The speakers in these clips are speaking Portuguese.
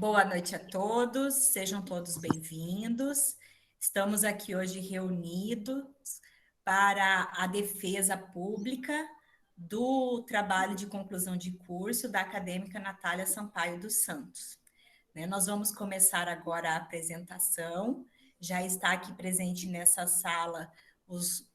Boa noite a todos, sejam todos bem-vindos. Estamos aqui hoje reunidos para a defesa pública do trabalho de conclusão de curso da acadêmica Natália Sampaio dos Santos. Nós vamos começar agora a apresentação. Já está aqui presente nessa sala os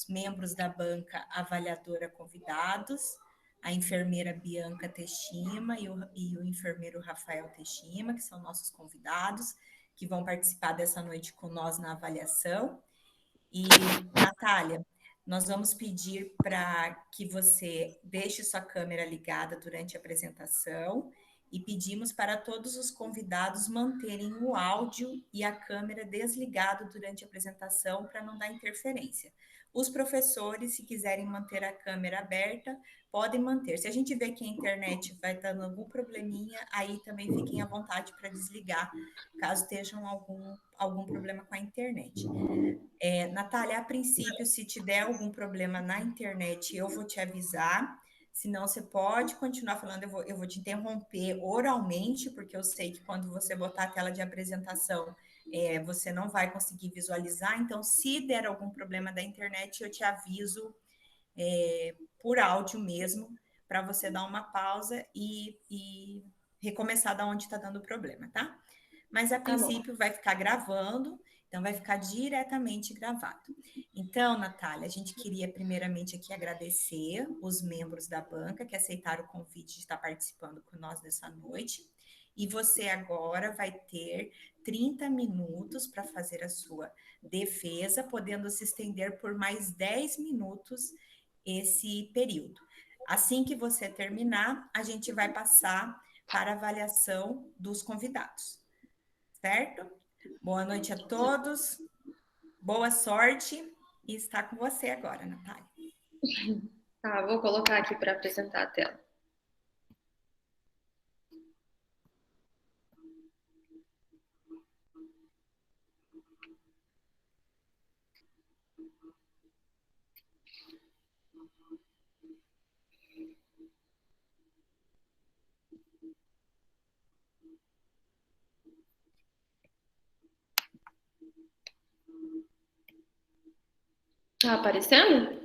membros da banca avaliadora convidados, a enfermeira Bianca Teshima e o enfermeiro Rafael Teshima, que são nossos convidados, que vão participar dessa noite com nós na avaliação. E, Natália, nós vamos pedir para que você deixe sua câmera ligada durante a apresentação e pedimos para todos os convidados manterem o áudio e a câmera desligado durante a apresentação para não dar interferência. Os professores, se quiserem manter a câmera aberta, podem manter. Se a gente vê que a internet vai dando algum probleminha, aí também fiquem à vontade para desligar, caso estejam algum problema com a internet. Natália, a princípio, se te der algum problema na internet, eu vou te avisar. Senão, você pode continuar falando, eu vou te interromper oralmente, porque eu sei que quando você botar a tela de apresentação, você não vai conseguir visualizar. Então, se der algum problema da internet, eu te aviso por áudio mesmo, para você dar uma pausa e recomeçar da onde está dando problema, tá? Mas, a princípio, vai ficar gravando, então vai ficar diretamente gravado. Então, Natália, a gente queria primeiramente aqui agradecer os membros da banca que aceitaram o convite de estar participando com nós nessa noite. E você agora vai ter 30 minutos para fazer a sua defesa, podendo se estender por mais 10 minutos esse período. Assim que você terminar, a gente vai passar para a avaliação dos convidados. Certo? Boa noite a todos, boa sorte e está com você agora, Natália. Tá, vou colocar aqui para apresentar a tela. Tá aparecendo?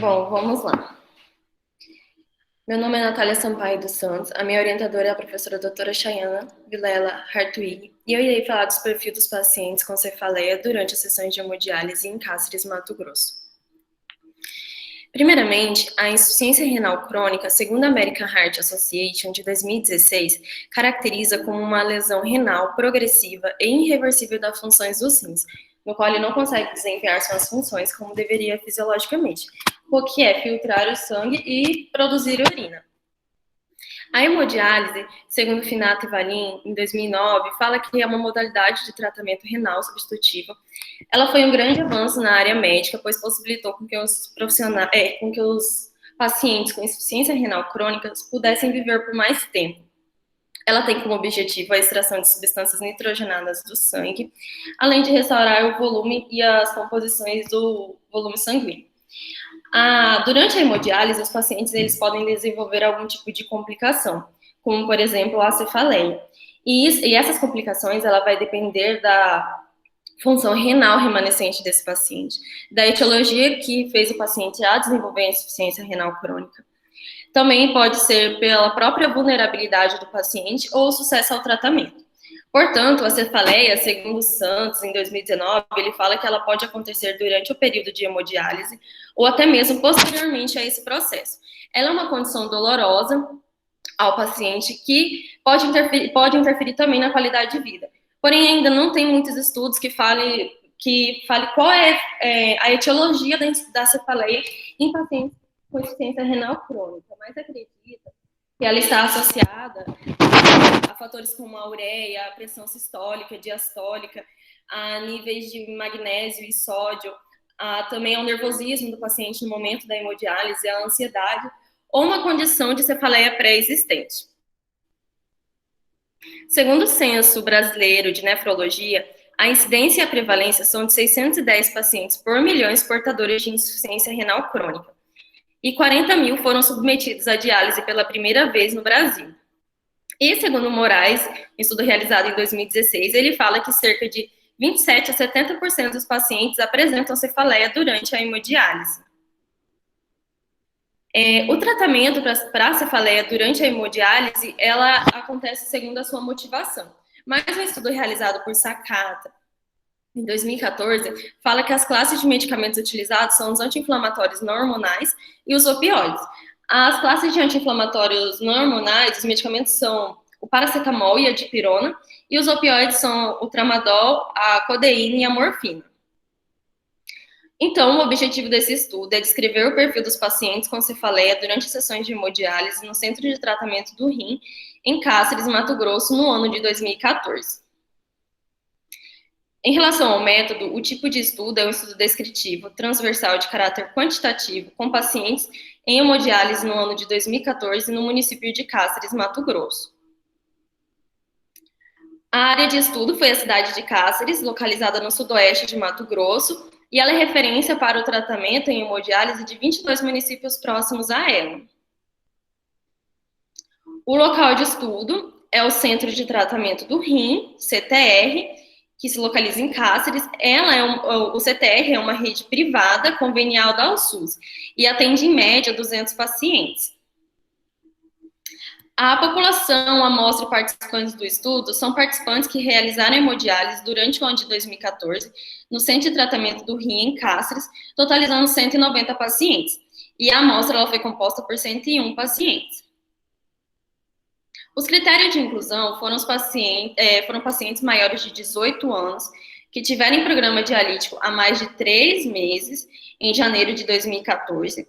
Bom, vamos lá. Meu nome é Natália Sampaio dos Santos, a minha orientadora é a professora doutora Chayana Vilela Hartwig, e eu irei falar dos perfis dos pacientes com cefaleia durante as sessões de hemodiálise em Cáceres, Mato Grosso. Primeiramente, a insuficiência renal crônica, segundo a American Heart Association de 2016, caracteriza como uma lesão renal progressiva e irreversível das funções dos rins, no qual ele não consegue desempenhar suas funções como deveria fisiologicamente, o que é filtrar o sangue e produzir urina. A hemodiálise, segundo Finato e Valim, em 2009, fala que é uma modalidade de tratamento renal substitutivo. Ela foi um grande avanço na área médica, pois possibilitou com que os pacientes com insuficiência renal crônica pudessem viver por mais tempo. Ela tem como objetivo a extração de substâncias nitrogenadas do sangue, além de restaurar o volume e as composições do volume sanguíneo. Durante a hemodiálise, os pacientes eles podem desenvolver algum tipo de complicação, como, por exemplo, a cefaleia. E essas complicações ela vai depender da função renal remanescente desse paciente, da etiologia que fez o paciente a desenvolver a insuficiência renal crônica. Também pode ser pela própria vulnerabilidade do paciente ou sucesso ao tratamento. Portanto, a cefaleia, segundo Santos, em 2019, ele fala que ela pode acontecer durante o período de hemodiálise ou até mesmo posteriormente a esse processo. Ela é uma condição dolorosa ao paciente que pode interferir também na qualidade de vida. Porém, ainda não tem muitos estudos que fale qual é a etiologia da cefaleia em pacientes com insuficiência renal crônica, mas acredita que ela está associada a fatores como a ureia, a pressão sistólica, diastólica, a níveis de magnésio e sódio, também ao nervosismo do paciente no momento da hemodiálise, a ansiedade, ou uma condição de cefaleia pré-existente. Segundo o Censo Brasileiro de Nefrologia, a incidência e a prevalência são de 610 pacientes por milhões portadores de insuficiência renal crônica. e 40 mil foram submetidos à diálise pela primeira vez no Brasil. E, segundo Moraes, um estudo realizado em 2016, ele fala que cerca de 27 a 70% dos pacientes apresentam cefaleia durante a hemodiálise. O tratamento para a cefaleia durante a hemodiálise, ela acontece segundo a sua motivação. Mas um estudo realizado por Sakata, em 2014, fala que as classes de medicamentos utilizados são os anti-inflamatórios não hormonais e os opioides. As classes de anti-inflamatórios não hormonais, os medicamentos são o paracetamol e a dipirona, e os opioides são o tramadol, a codeína e a morfina. Então, o objetivo desse estudo é descrever o perfil dos pacientes com cefaleia durante sessões de hemodiálise no Centro de Tratamento do Rim, em Cáceres, Mato Grosso, no ano de 2014. Em relação ao método, o tipo de estudo é um estudo descritivo, transversal de caráter quantitativo, com pacientes em hemodiálise no ano de 2014 no município de Cáceres, Mato Grosso. A área de estudo foi a cidade de Cáceres, localizada no sudoeste de Mato Grosso, e ela é referência para o tratamento em hemodiálise de 22 municípios próximos a ela. O local de estudo é o Centro de Tratamento do Rim, CTR, que se localiza em Cáceres. O CTR é uma rede privada convenial da USUS e atende em média 200 pacientes. A população, amostra e participantes do estudo são participantes que realizaram hemodiálise durante o ano de 2014 no Centro de Tratamento do Rim, em Cáceres, totalizando 190 pacientes. E a amostra ela foi composta por 101 pacientes. Os critérios de inclusão foram pacientes maiores de 18 anos que tiverem programa dialítico há mais de 3 meses, em janeiro de 2014,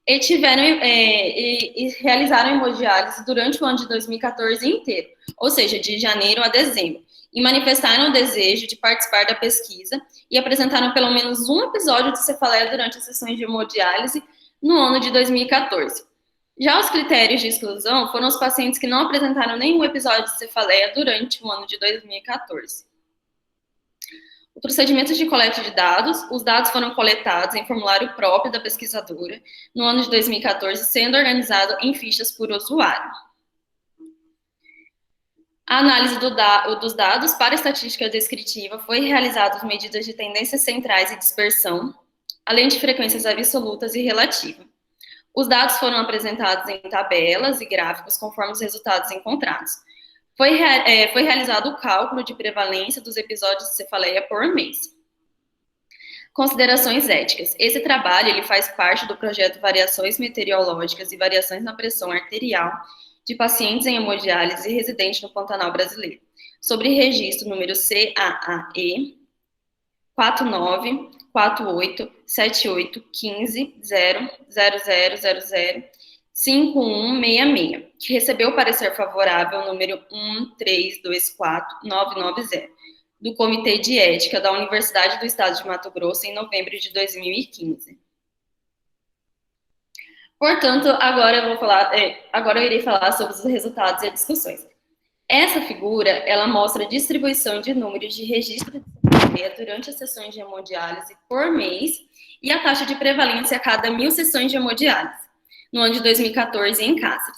e realizaram hemodiálise durante o ano de 2014 inteiro, ou seja, de janeiro a dezembro, e manifestaram o desejo de participar da pesquisa e apresentaram pelo menos um episódio de cefaleia durante as sessões de hemodiálise no ano de 2014. Já os critérios de exclusão foram os pacientes que não apresentaram nenhum episódio de cefaleia durante o ano de 2014. O procedimento de coleta de dados, os dados foram coletados em formulário próprio da pesquisadora no ano de 2014, sendo organizado em fichas por usuário. A análise dos dados para estatística descritiva foi realizada com medidas de tendências centrais e dispersão, além de frequências absolutas e relativa. Os dados foram apresentados em tabelas e gráficos conforme os resultados encontrados. Foi realizado o cálculo de prevalência dos episódios de cefaleia por mês. Considerações éticas. Esse trabalho ele faz parte do projeto Variações Meteorológicas e Variações na Pressão Arterial de pacientes em hemodiálise e residentes no Pantanal brasileiro, sobre registro número CAAE 4948781500005166, que recebeu o parecer favorável número 1324990, do Comitê de Ética da Universidade do Estado de Mato Grosso em novembro de 2015. Portanto, agora eu irei falar sobre os resultados e as discussões. Essa figura, ela mostra a distribuição de números de registro de cefaleia durante as sessões de hemodiálise por mês e a taxa de prevalência a cada 1.000 sessões de hemodiálise, no ano de 2014 em Cáceres.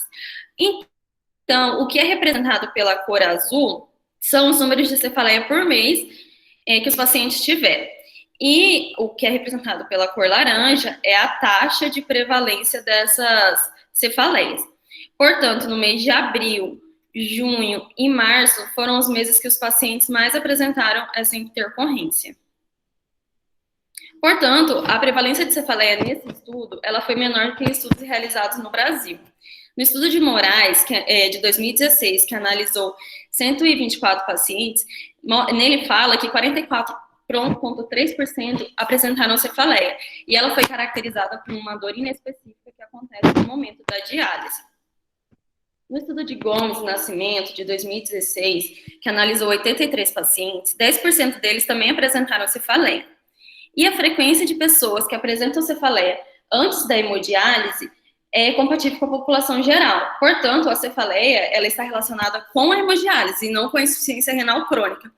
Então, o que é representado pela cor azul são os números de cefaleia por mês que os pacientes tiveram. E o que é representado pela cor laranja é a taxa de prevalência dessas cefaleias. Portanto, no mês de abril, junho e março foram os meses que os pacientes mais apresentaram essa intercorrência. Portanto, a prevalência de cefaleia nesse estudo, ela foi menor que em estudos realizados no Brasil. No estudo de Moraes, de 2016, que analisou 124 pacientes, nele fala que 44,3% apresentaram cefaleia, e ela foi caracterizada por uma dor inespecífica que acontece no momento da diálise. No estudo de Gomes Nascimento, de 2016, que analisou 83 pacientes, 10% deles também apresentaram cefaleia. E a frequência de pessoas que apresentam cefaleia antes da hemodiálise é compatível com a população geral. Portanto, a cefaleia ela está relacionada com a hemodiálise e não com a insuficiência renal crônica,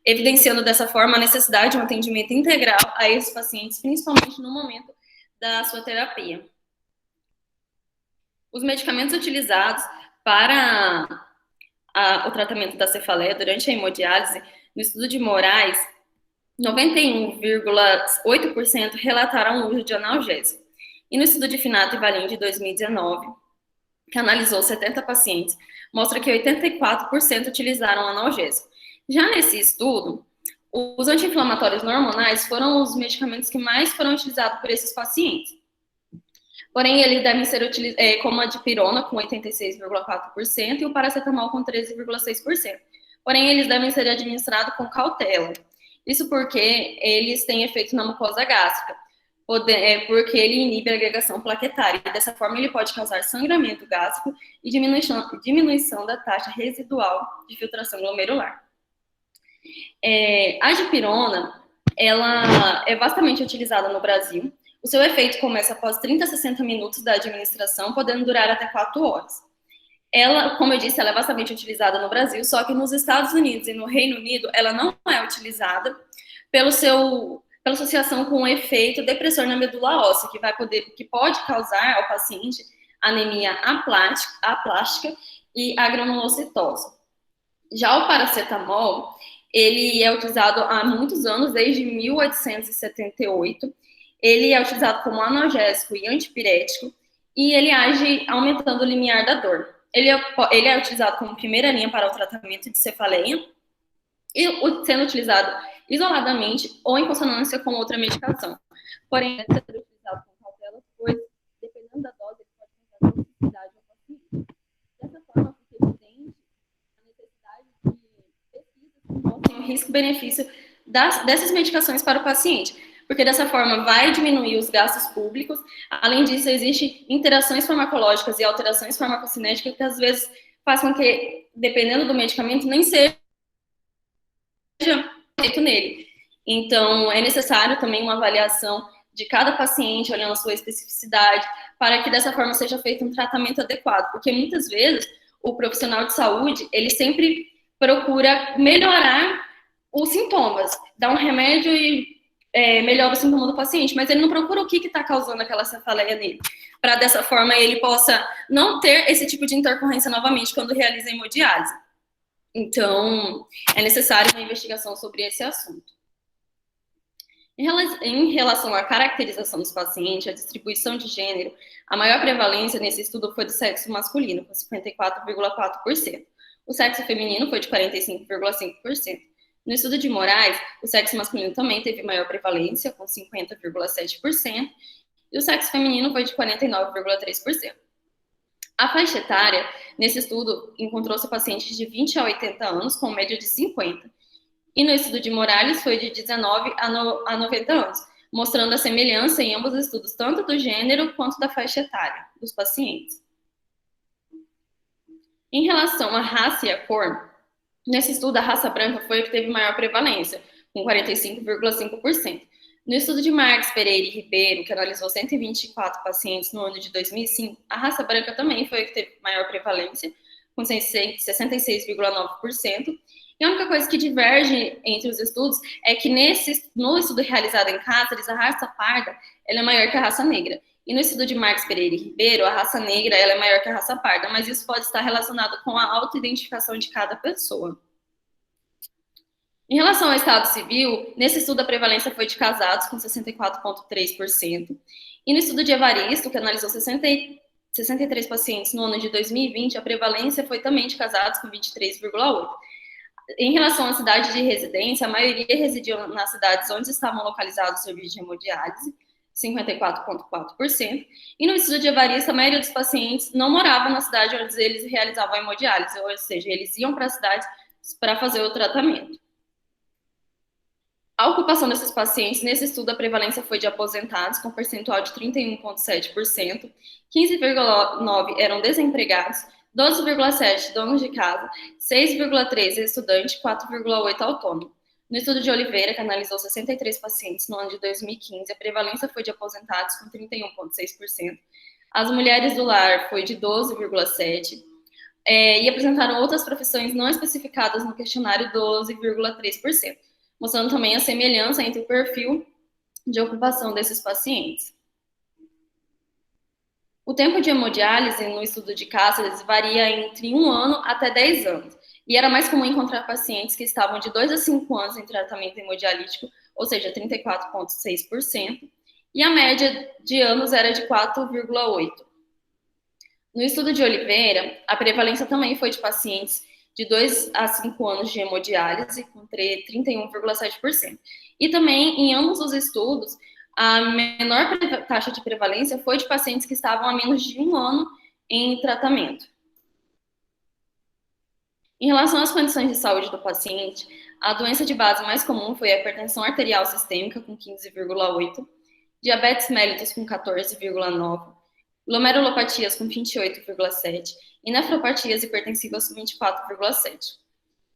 evidenciando dessa forma a necessidade de um atendimento integral a esses pacientes, principalmente no momento da sua terapia. Os medicamentos utilizados para o tratamento da cefaleia durante a hemodiálise, no estudo de Moraes, 91,8% relataram o uso de analgésico. E no estudo de Finato e Valim de 2019, que analisou 70 pacientes, mostra que 84% utilizaram analgésico. Já nesse estudo, os anti-inflamatórios não hormonais foram os medicamentos que mais foram utilizados por esses pacientes. Porém, eles devem ser utilizados, como a dipirona, com 86,4%, e o paracetamol, com 13,6%. Porém, eles devem ser administrados com cautela. Isso porque eles têm efeito na mucosa gástrica, porque ele inibe a agregação plaquetária. E dessa forma, ele pode causar sangramento gástrico e diminuição da taxa residual de filtração glomerular. A dipirona, ela é vastamente utilizada no Brasil. O seu efeito começa após 30 a 60 minutos da administração, podendo durar até 4 horas. Ela, como eu disse, ela é bastante utilizada no Brasil, só que nos Estados Unidos e no Reino Unido, ela não é utilizada pela associação com o efeito depressor na medula óssea, que pode causar ao paciente anemia aplástica e agranulocitose. Já o paracetamol, ele é utilizado há muitos anos, desde 1878. Ele é utilizado como analgésico e antipirético, e ele age aumentando o limiar da dor. Ele é utilizado como primeira linha para o tratamento de cefaleia, e sendo utilizado isoladamente ou em consonância com outra medicação. Porém, deve ser utilizado com cautela, pois, dependendo da dose, ele pode causar toxicidade ao paciente. Dessa forma, fica evidente a necessidade de pesquisas que mostrem o risco-benefício dessas medicações para o paciente, porque dessa forma vai diminuir os gastos públicos. Além disso, existem interações farmacológicas e alterações farmacocinéticas que às vezes fazem com que, dependendo do medicamento, nem seja feito nele. Então, é necessário também uma avaliação de cada paciente, olhando a sua especificidade, para que dessa forma seja feito um tratamento adequado, porque muitas vezes o profissional de saúde, ele sempre procura melhorar os sintomas, dar um remédio e melhora o sintoma do paciente, mas ele não procura o que está causando aquela cefaleia nele, para dessa forma ele possa não ter esse tipo de intercorrência novamente quando realiza a hemodiálise. Então, é necessário uma investigação sobre esse assunto. Em relação à caracterização dos pacientes, a distribuição de gênero, a maior prevalência nesse estudo foi do sexo masculino, com 54,4%. O sexo feminino foi de 45,5%. No estudo de Moraes, o sexo masculino também teve maior prevalência, com 50,7%, e o sexo feminino foi de 49,3%. A faixa etária, nesse estudo, encontrou-se pacientes de 20 a 80 anos, com média de 50. E no estudo de Morales, foi de 19 a 90 anos, mostrando a semelhança em ambos os estudos, tanto do gênero quanto da faixa etária dos pacientes. Em relação à raça e à cor, nesse estudo, a raça branca foi a que teve maior prevalência, com 45,5%. No estudo de Marques, Pereira e Ribeiro, que analisou 124 pacientes no ano de 2005, a raça branca também foi a que teve maior prevalência, com 66,9%. E a única coisa que diverge entre os estudos é que no estudo realizado em Cáceres, a raça parda ela é maior que a raça negra. E no estudo de Marques, Pereira e Ribeiro, a raça negra ela é maior que a raça parda, mas isso pode estar relacionado com a autoidentificação de cada pessoa. Em relação ao estado civil, nesse estudo a prevalência foi de casados, com 64,3%. E no estudo de Evaristo, que analisou 63 pacientes no ano de 2020, a prevalência foi também de casados, com 23,8%. Em relação à cidade de residência, a maioria residiu nas cidades onde estavam localizados os serviços de hemodiálise, 54,4%. E no estudo de Evaristo, a maioria dos pacientes não morava na cidade onde eles realizavam a hemodiálise, ou seja, eles iam para a cidade para fazer o tratamento. A ocupação desses pacientes, nesse estudo, a prevalência foi de aposentados, com percentual de 31,7%, 15,9% eram desempregados, 12,7% donos de casa, 6,3% estudantes, 4,8% autônomo. No estudo de Oliveira, que analisou 63 pacientes no ano de 2015, a prevalência foi de aposentados, com 31,6%, as mulheres do lar foi de 12,7%, e apresentaram outras profissões não especificadas no questionário, 12,3%. Mostrando também a semelhança entre o perfil de ocupação desses pacientes. O tempo de hemodiálise no estudo de Cáceres varia entre 1 ano até 10 anos, e era mais comum encontrar pacientes que estavam de 2 a 5 anos em tratamento hemodialítico, ou seja, 34,6%, e a média de anos era de 4,8%. No estudo de Oliveira, a prevalência também foi de pacientes de 2 a 5 anos de hemodiálise, com 31,7%. E também, em ambos os estudos, a menor taxa de prevalência foi de pacientes que estavam há menos de 1 ano em tratamento. Em relação às condições de saúde do paciente, a doença de base mais comum foi a hipertensão arterial sistêmica, com 15,8%, diabetes mellitus, com 14,9%, glomerulopatias, com 28,7%, e nefropatias hipertensivas, com 24,7%.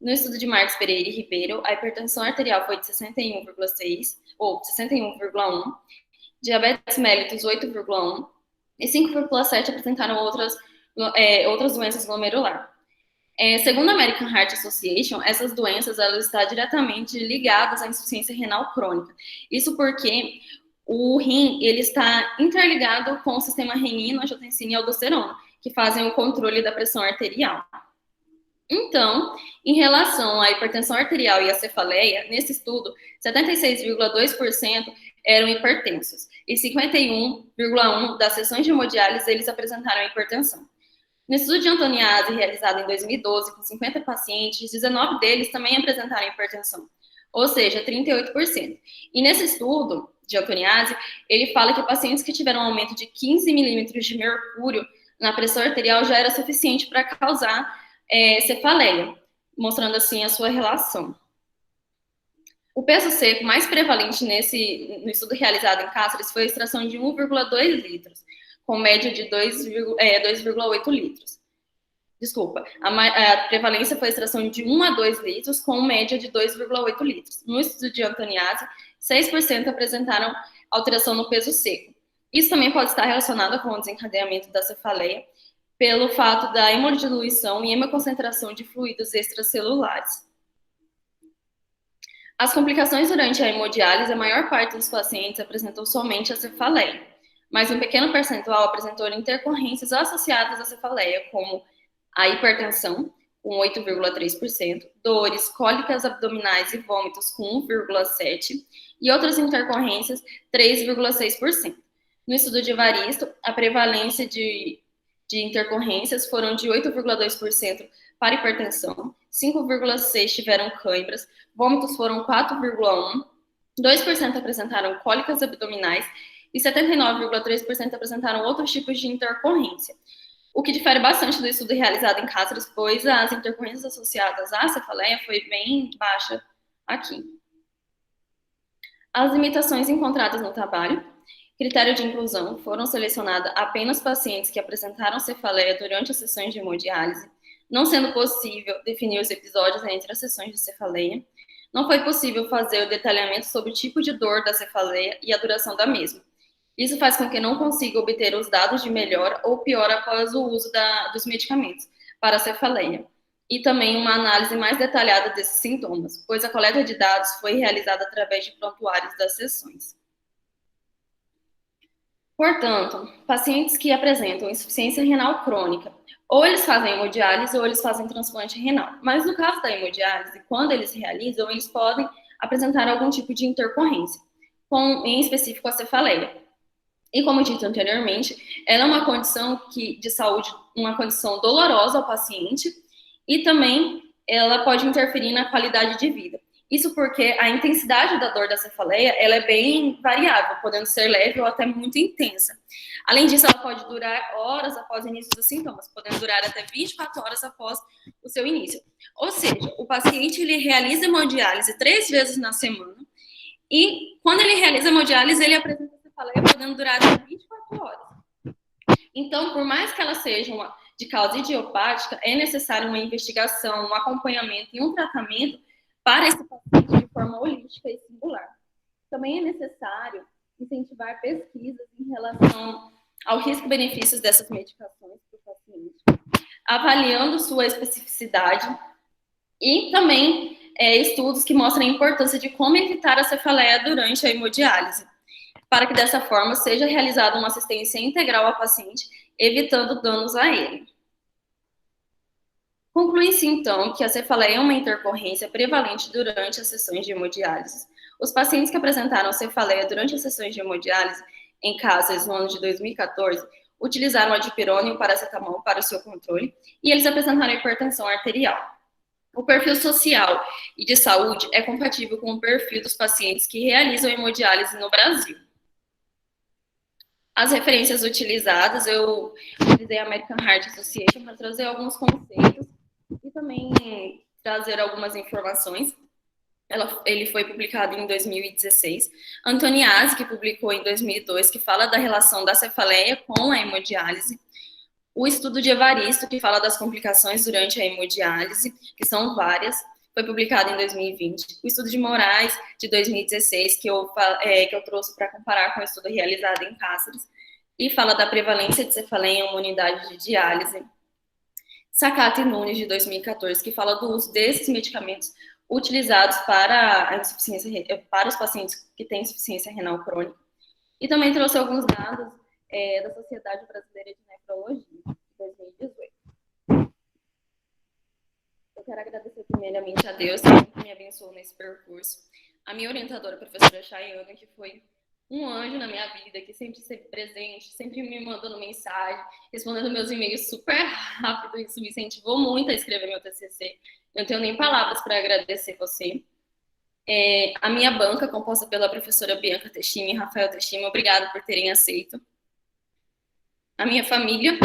No estudo de Marques Pereira e Ribeiro, a hipertensão arterial foi de 61,6% ou 61,1%, diabetes mellitus 8,1% e 5,7% apresentaram outras doenças glomerular. Segundo a American Heart Association, essas doenças elas estão diretamente ligadas à insuficiência renal crônica. Isso porque o rim ele está interligado com o sistema renina, angiotensina e aldosterona, que fazem o controle da pressão arterial. Então, em relação à hipertensão arterial e à cefaleia, nesse estudo, 76,2% eram hipertensos e 51,1% das sessões de hemodiálise eles apresentaram hipertensão. No estudo de Antoniazzi, realizado em 2012, com 50 pacientes, 19 deles também apresentaram hipertensão, ou seja, 38%. E nesse estudo de Antoniazzi, ele fala que pacientes que tiveram um aumento de 15 milímetros de mercúrio na pressão arterial já era suficiente para causar cefaleia, mostrando assim a sua relação. O peso seco mais prevalente no estudo realizado em Cáceres foi a extração de 1,2 litros, com média de 2,8 litros. Desculpa, a prevalência foi a extração de 1 a 2 litros, com média de 2,8 litros. No estudo de Antoniazzi, 6% apresentaram alteração no peso seco. Isso também pode estar relacionado com o desencadeamento da cefaleia, pelo fato da hemodiluição e hemoconcentração de fluidos extracelulares. As complicações durante a hemodiálise, a maior parte dos pacientes apresentou somente a cefaleia, mas um pequeno percentual apresentou intercorrências associadas à cefaleia, como a hipertensão, com 8,3%, dores, cólicas abdominais e vômitos, com 1,7%, e outras intercorrências, 3,6%. No estudo de Evaristo, a prevalência de intercorrências foram de 8,2% para hipertensão, 5,6% tiveram cãibras, vômitos foram 4,1%, 2% apresentaram cólicas abdominais e 79,3% apresentaram outros tipos de intercorrência, o que difere bastante do estudo realizado em Cáceres, pois as intercorrências associadas à cefaleia foi bem baixa aqui. As limitações encontradas no trabalho. Critério de inclusão: foram selecionadas apenas pacientes que apresentaram cefaleia durante as sessões de hemodiálise, não sendo possível definir os episódios entre as sessões de cefaleia. Não foi possível fazer o detalhamento sobre o tipo de dor da cefaleia e a duração da mesma. Isso faz com que não consiga obter os dados de melhora ou piora após o uso dos medicamentos para a cefaleia. E também uma análise mais detalhada desses sintomas, pois a coleta de dados foi realizada através de prontuários das sessões. Portanto, pacientes que apresentam insuficiência renal crônica, ou eles fazem hemodiálise ou eles fazem transplante renal. Mas no caso da hemodiálise, quando eles realizam, eles podem apresentar algum tipo de intercorrência, em específico a cefaleia. E como dito anteriormente, ela é uma condição de saúde, uma condição dolorosa ao paciente e também ela pode interferir na qualidade de vida. Isso porque a intensidade da dor da cefaleia ela é bem variável, podendo ser leve ou até muito intensa. Além disso, ela pode durar horas após o início dos sintomas, podendo durar até 24 horas após o seu início. Ou seja, o paciente ele realiza hemodiálise 3 vezes na semana e quando ele realiza hemodiálise, ele apresenta cefaleia podendo durar até 24 horas. Então, por mais que ela seja de causa idiopática, é necessário uma investigação, um acompanhamento e um tratamento para esse paciente de forma holística e singular. Também é necessário incentivar pesquisas em relação ao risco e benefícios dessas medicações para o paciente, avaliando sua especificidade e também estudos que mostram a importância de como evitar a cefaleia durante a hemodiálise, para que dessa forma seja realizada uma assistência integral ao paciente evitando danos a ele. Conclui-se, então, que a cefaleia é uma intercorrência prevalente durante as sessões de hemodiálise. Os pacientes que apresentaram cefaleia durante as sessões de hemodiálise, em casos no ano de 2014, utilizaram a dipirona e o paracetamol para o seu controle, e eles apresentaram hipertensão arterial. O perfil social e de saúde é compatível com o perfil dos pacientes que realizam hemodiálise no Brasil. As referências utilizadas, eu utilizei a American Heart Association para trazer alguns conceitos e também trazer algumas informações. Ele foi publicado em 2016. Antoniazzi, que publicou em 2002, que fala da relação da cefaleia com a hemodiálise. O estudo de Evaristo, que fala das complicações durante a hemodiálise, que são várias, foi publicado em 2020. O estudo de Moraes, de 2016, que eu trouxe para comparar com o estudo realizado em Cáceres, e fala da prevalência de cefaleia em uma unidade de diálise. Sakata e Nunes, de 2014, que fala do uso desses medicamentos utilizados para a insuficiência, para os pacientes que têm insuficiência renal crônica. E também trouxe alguns dados da Sociedade Brasileira de Nefrologia, de 2018. Eu quero agradecer primeiramente a Deus que me abençoou nesse percurso. A minha orientadora, a professora Chayana, que foi um anjo na minha vida, que sempre esteve presente, sempre me mandando mensagem, respondendo meus e-mails super rápido. Isso me incentivou muito a escrever meu TCC. Eu não tenho nem palavras para agradecer você. A minha banca, composta pela professora Bianca Teixeira e Rafael Teixeira, obrigado por terem aceito. A minha família.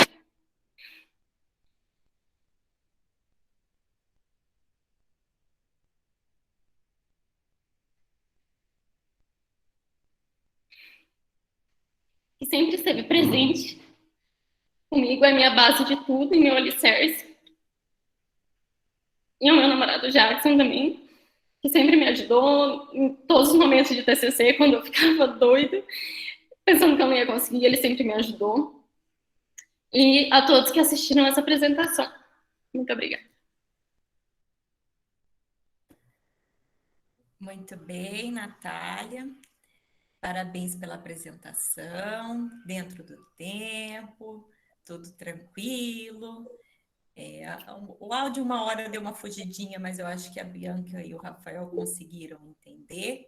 Que sempre esteve presente comigo, é minha base de tudo e meu alicerce. E o meu namorado Jackson também, que sempre me ajudou em todos os momentos de TCC, quando eu ficava doida, pensando que eu não ia conseguir, ele sempre me ajudou. E a todos que assistiram essa apresentação. Muito obrigada. Muito bem, Natália. Parabéns pela apresentação, dentro do tempo, tudo tranquilo. O áudio uma hora deu uma fugidinha, mas eu acho que a Bianca e o Rafael conseguiram entender.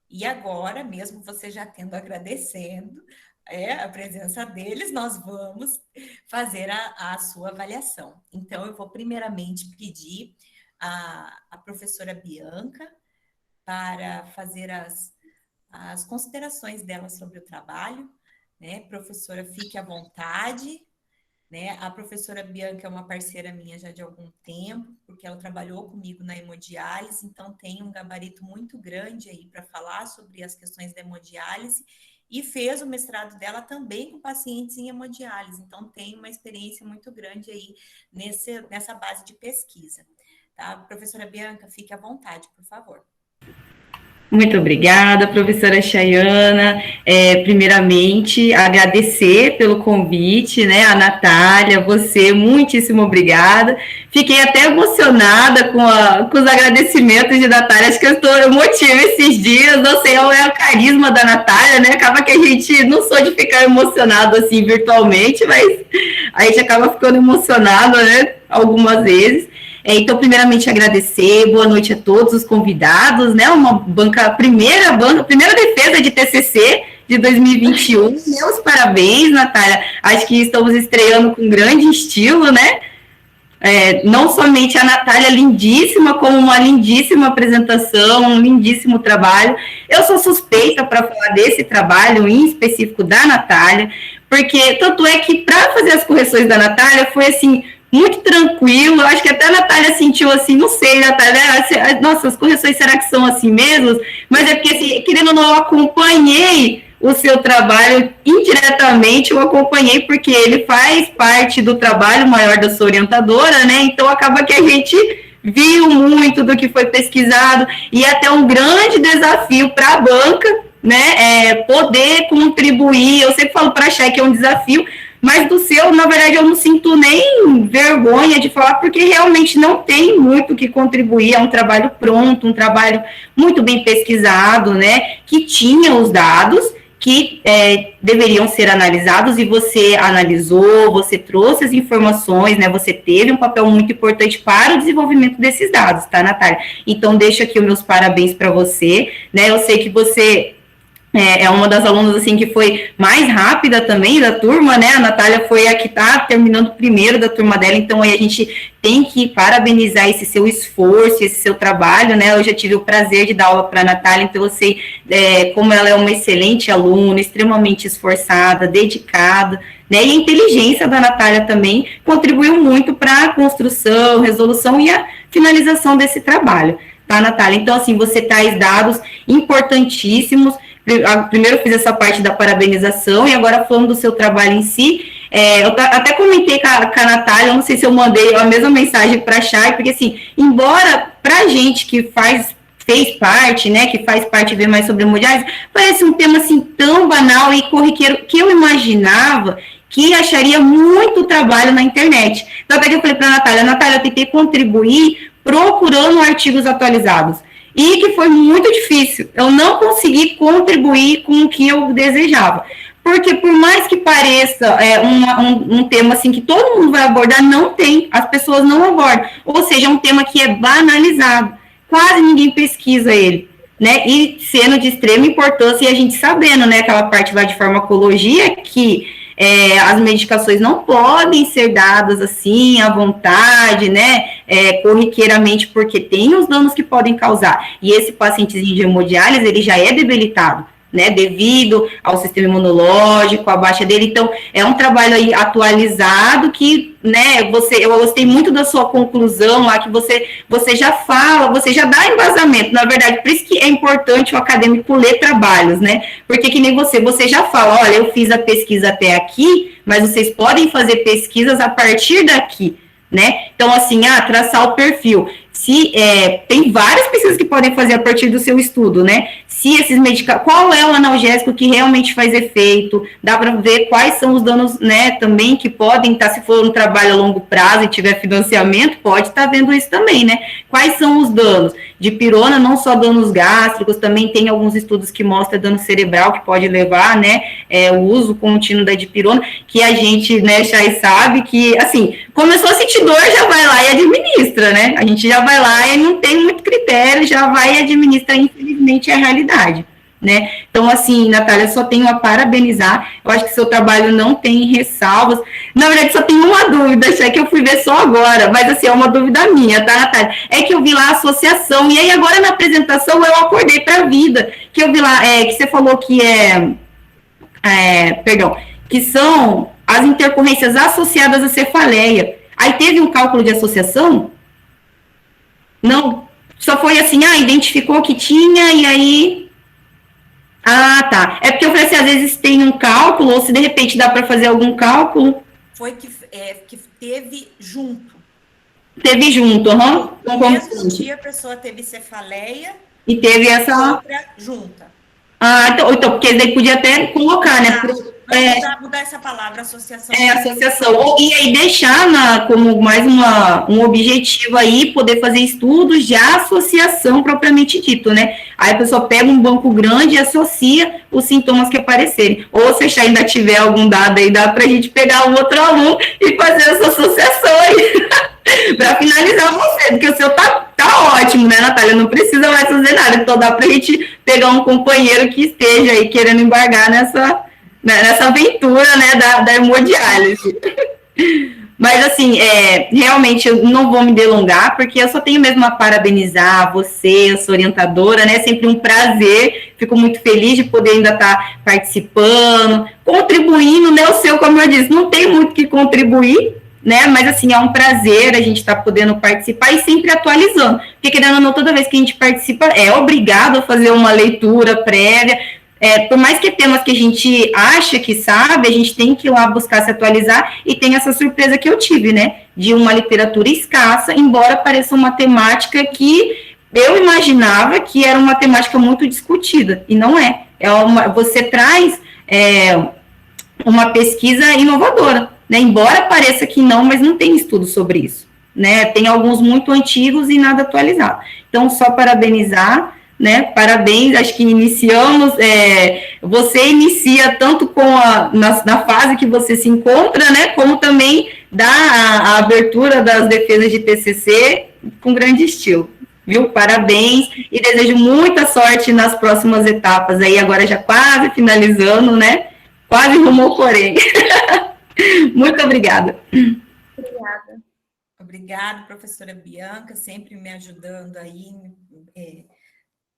E agora, mesmo você já tendo agradecendo a presença deles, nós vamos fazer a sua avaliação. Então, eu vou primeiramente pedir a professora Bianca para fazer as considerações dela sobre o trabalho, né? Professora, fique à vontade, né? A professora Bianca é uma parceira minha já de algum tempo, porque ela trabalhou comigo na hemodiálise, então tem um gabarito muito grande aí para falar sobre as questões da hemodiálise e fez o mestrado dela também com pacientes em hemodiálise, então tem uma experiência muito grande aí nessa base de pesquisa. Tá? Professora Bianca, fique à vontade, por favor. Muito obrigada, professora Chayana. Primeiramente, agradecer pelo convite, né, a Natália, você, muitíssimo obrigada. Fiquei até emocionada com os agradecimentos de Natália, acho que eu estou emotiva esses dias, não sei, é o carisma da Natália, né, acaba que a gente, não sou de ficar emocionado assim virtualmente, mas a gente acaba ficando emocionado, né, algumas vezes. Então, primeiramente, agradecer, boa noite a todos os convidados, né, primeira defesa de TCC de 2021, meus parabéns, Natália, acho que estamos estreando com grande estilo, né, não somente a Natália lindíssima, como uma lindíssima apresentação, um lindíssimo trabalho. Eu sou suspeita para falar desse trabalho, em específico da Natália, porque tanto é que para fazer as correções da Natália foi assim, muito tranquilo, eu acho que até a Natália sentiu assim, não sei, Natália, nossa, as correções será que são assim mesmo? Mas é porque, assim, querendo ou não, eu acompanhei o seu trabalho indiretamente, eu acompanhei porque ele faz parte do trabalho maior da sua orientadora, né, então acaba que a gente viu muito do que foi pesquisado, e até um grande desafio para a banca, né, poder contribuir, eu sempre falo para a Chay que é um desafio, mas do seu, na verdade, eu não sinto nem vergonha de falar, porque realmente não tem muito o que contribuir, é um trabalho pronto, um trabalho muito bem pesquisado, né, que tinha os dados, que deveriam ser analisados, e você analisou, você trouxe as informações, né, você teve um papel muito importante para o desenvolvimento desses dados, tá, Natália? Então, deixo aqui os meus parabéns para você, né, eu sei que você é uma das alunas, assim, que foi mais rápida também da turma, né, a Natália foi a que está terminando primeiro da turma dela, então aí a gente tem que parabenizar esse seu esforço, esse seu trabalho, né, eu já tive o prazer de dar aula para a Natália, então eu sei como ela é uma excelente aluna, extremamente esforçada, dedicada, né, e a inteligência da Natália também contribuiu muito para a construção, resolução e a finalização desse trabalho, tá, Natália? Então, assim, você traz dados importantíssimos. Primeiro eu fiz essa parte da parabenização, e agora falando do seu trabalho em si, eu até comentei com a Natália, eu não sei se eu mandei a mesma mensagem para a Chay, porque assim, embora para a gente que fez parte, né, que faz parte ver mais sobre hemodiálise, parece um tema assim tão banal e corriqueiro, que eu imaginava que acharia muito trabalho na internet. Então até que eu falei para a Natália, eu tentei contribuir procurando artigos atualizados, e que foi muito difícil, eu não consegui contribuir com o que eu desejava, porque por mais que pareça um tema assim que todo mundo vai abordar, não tem, as pessoas não abordam, ou seja, é um tema que é banalizado, quase ninguém pesquisa ele, né, e sendo de extrema importância, e a gente sabendo, né, aquela parte lá de farmacologia, que as medicações não podem ser dadas assim, à vontade, né, corriqueiramente, porque tem os danos que podem causar, e esse pacientezinho de hemodiálise, ele já é debilitado, né, devido ao sistema imunológico, a baixa dele, então, é um trabalho aí atualizado que, né, eu gostei muito da sua conclusão lá, que você já fala, você já dá embasamento, na verdade, por isso que é importante o acadêmico ler trabalhos, né, porque que nem você já fala, olha, eu fiz a pesquisa até aqui, mas vocês podem fazer pesquisas a partir daqui, né, então, assim, traçar o perfil, tem várias pesquisas que podem fazer a partir do seu estudo, né, se esses medicamentos, qual é o analgésico que realmente faz efeito, dá para ver quais são os danos, né, também que podem estar, se for um trabalho a longo prazo e tiver financiamento, pode estar vendo isso também, né, quais são os danos, de pirona, não só danos gástricos, também tem alguns estudos que mostram dano cerebral que pode levar, né, o uso contínuo da dipirona, que a gente, né, já sabe que, assim, começou a sentir dor, já vai lá e administra, né, a gente já vai lá e não tem muito critério, já vai e administra, infelizmente, é a realidade, né, então, assim, Natália, só tenho a parabenizar, eu acho que seu trabalho não tem ressalvas, na verdade, só tenho uma dúvida, achei que eu fui ver só agora, mas, assim, é uma dúvida minha, tá, Natália, é que eu vi lá a associação, e aí agora na apresentação eu acordei para a vida, que eu vi lá, que você falou que que são as intercorrências associadas à cefaleia, aí teve um cálculo de associação? Não, só foi assim, identificou que tinha, e aí... tá. É porque eu falei assim, às vezes tem um cálculo, ou se de repente dá para fazer algum cálculo. Foi que teve junto. Teve junto, No mesmo dia a pessoa teve cefaleia e teve essa... outra junta. Então, porque daí podia até colocar, né? Mudar essa palavra, associação. Associação. E aí deixar como mais um objetivo aí, poder fazer estudos de associação propriamente dito, né? Aí a pessoa pega um banco grande e associa os sintomas que aparecerem. Ou se ainda tiver algum dado aí, dá pra gente pegar um outro aluno e fazer essa associação aí. Para finalizar você, porque o seu tá ótimo, né, Natália? Não precisa mais fazer nada. Então dá pra gente pegar um companheiro que esteja aí querendo embargar nessa aventura, né, da hemodiálise. Mas, assim, realmente eu não vou me delongar, porque eu só tenho mesmo a parabenizar você, a sua orientadora, né, sempre um prazer, fico muito feliz de poder ainda estar participando, contribuindo, né, como eu disse, não tem muito que contribuir, né, mas, assim, é um prazer a gente estar podendo participar e sempre atualizando, porque, querendo ou não, toda vez que a gente participa, é obrigado a fazer uma leitura prévia. Por mais que temas que a gente acha que sabe, a gente tem que ir lá buscar se atualizar, e tem essa surpresa que eu tive, né, de uma literatura escassa, embora pareça uma temática que eu imaginava que era uma temática muito discutida, e não é. Você traz uma pesquisa inovadora, né, embora pareça que não, mas não tem estudo sobre isso, né, tem alguns muito antigos e nada atualizado. Então, só parabenizar, né? Parabéns, acho que iniciamos, você inicia tanto com na fase que você se encontra, né? Como também dá a abertura das defesas de TCC com grande estilo. Viu? Parabéns e desejo muita sorte nas próximas etapas aí, agora já quase finalizando, né? Quase rumo ao Corém. Muito obrigada. Obrigada. Obrigada, professora Bianca, sempre me ajudando aí,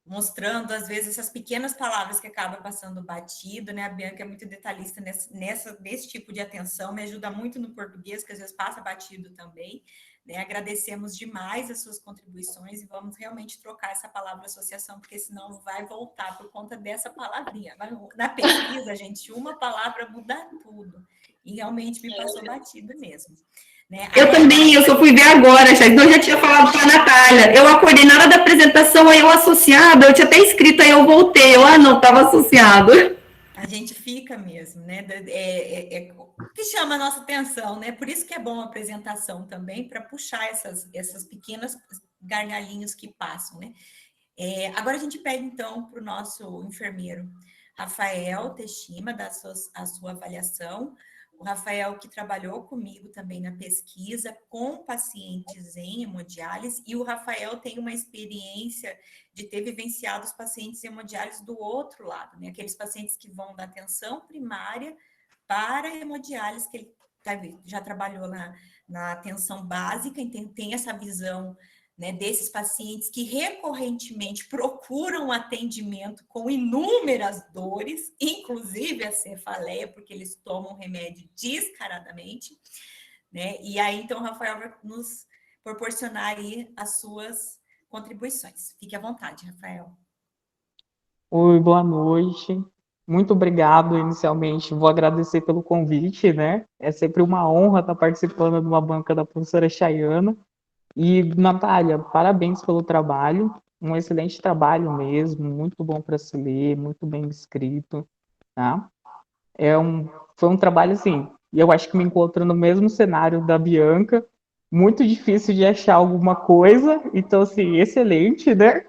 mostrando, às vezes, essas pequenas palavras que acabam passando batido, né? A Bianca é muito detalhista nesse tipo de atenção, me ajuda muito no português, que às vezes passa batido também. Né? Agradecemos demais as suas contribuições e vamos realmente trocar essa palavra associação, porque senão vai voltar por conta dessa palavrinha. Na pesquisa, gente, uma palavra muda tudo. E realmente me passou batido mesmo. Né? Eu também, eu só fui ver agora, já. Então, eu já tinha falado para a Natália. Eu acordei na hora da apresentação, aí eu associado, eu tinha até escrito, aí eu voltei. Não, estava associado. A gente fica mesmo, né? Que chama a nossa atenção, né? Por isso que é bom a apresentação também, para puxar essas pequenas gargalhinhos que passam, né? Agora a gente pede, então, para o nosso enfermeiro Rafael Teshima dar a sua avaliação. O Rafael que trabalhou comigo também na pesquisa com pacientes em hemodiálise, e o Rafael tem uma experiência de ter vivenciado os pacientes em hemodiálise do outro lado, né? Aqueles pacientes que vão da atenção primária para a hemodiálise, que ele já trabalhou na atenção básica, então tem essa visão, né, desses pacientes que recorrentemente procuram atendimento com inúmeras dores, inclusive a cefaleia, porque eles tomam remédio descaradamente, né? E aí, então, o Rafael vai nos proporcionar aí as suas contribuições. Fique à vontade, Rafael. Oi, boa noite. Muito obrigado, inicialmente. Vou agradecer pelo convite, né? É sempre uma honra estar participando de uma banca da professora Chayana. E, Natália, parabéns pelo trabalho, um excelente trabalho mesmo, muito bom para se ler, muito bem escrito, tá? Foi um trabalho assim, e eu acho que me encontro no mesmo cenário da Bianca, muito difícil de achar alguma coisa, então, assim, excelente, né?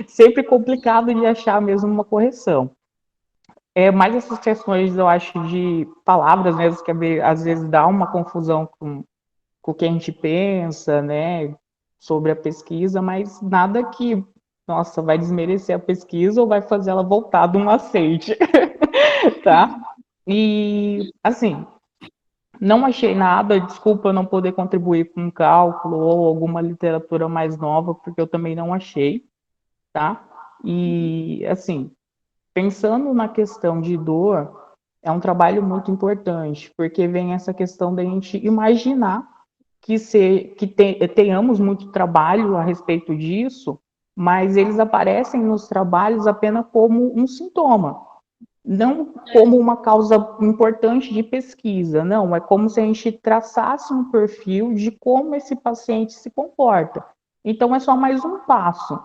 Sempre complicado de achar mesmo uma correção. Mais essas questões, eu acho, de palavras mesmo, que às vezes dá uma confusão com o que a gente pensa, né, sobre a pesquisa, mas nada que, nossa, vai desmerecer a pesquisa ou vai fazer ela voltar de um aceite, tá? E, assim, não achei nada, desculpa não poder contribuir com um cálculo ou alguma literatura mais nova, porque eu também não achei, tá? E, assim, pensando na questão de dor, é um trabalho muito importante, porque vem essa questão da gente imaginar tenhamos muito trabalho a respeito disso, mas eles aparecem nos trabalhos apenas como um sintoma, não como uma causa importante de pesquisa, não, é como se a gente traçasse um perfil de como esse paciente se comporta. Então é só mais um passo.